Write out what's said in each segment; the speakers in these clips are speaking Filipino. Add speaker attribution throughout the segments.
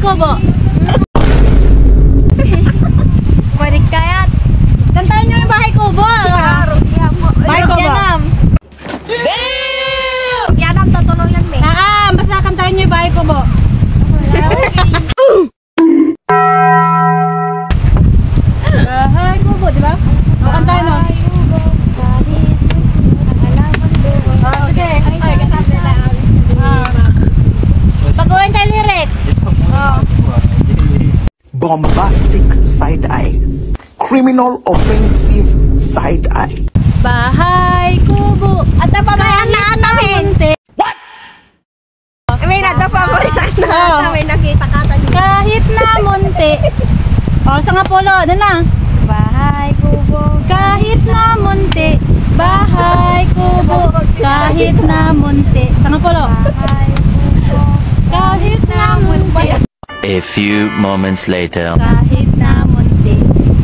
Speaker 1: kubo.
Speaker 2: Baliktayat.
Speaker 1: Kantahin nyo yung bahay kubo. Bahay kubo.
Speaker 2: Yanam, tutulungan me.
Speaker 1: Basta kantahin nyo yung bahay kubo. Bahay kubo, di ba? O, kantahin mo. Sige. Baguhin tayo lyrics.
Speaker 3: Bombastic side-eye. Criminal offensive side-eye.
Speaker 1: Bahay kubo.
Speaker 2: At napamayaan na namin.
Speaker 1: What?
Speaker 2: May nadapamayaan na may nakita ka tayo.
Speaker 1: Kahit na munti. O, sa nga polo, ano na?
Speaker 2: Bahay kubo.
Speaker 1: Kahit na munti. Bahay kubo. Kahit na munti. Sa nga polo?
Speaker 2: Bahay kubo.
Speaker 1: Kahit na munti.
Speaker 4: A few moments later.
Speaker 1: Kahit na munti.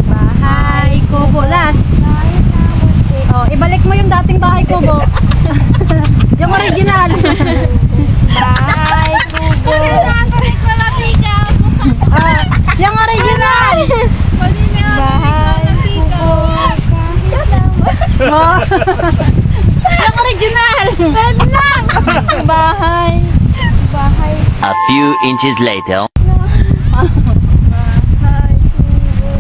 Speaker 1: Bahay kubo. Last.
Speaker 2: Kahit na munti.
Speaker 1: O, ibalik mo yung dating bahay kubo. Yung original.
Speaker 2: Bahay kubo. Wala ikaw.
Speaker 1: Yung original.
Speaker 2: Bahay kubo.
Speaker 1: Oh. Yung original.
Speaker 2: lang. Bahay. Bahay.
Speaker 4: A few inches later.
Speaker 2: Bahay kubo.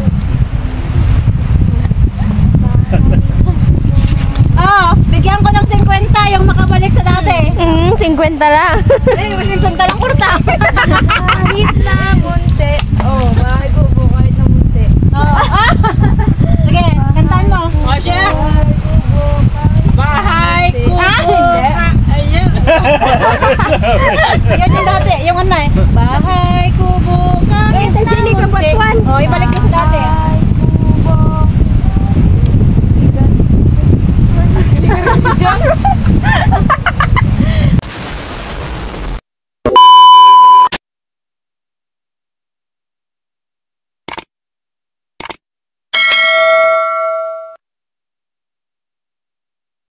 Speaker 1: Oh, bigyan ko ng 50 yung makabalik sa dati.
Speaker 2: 50 lang.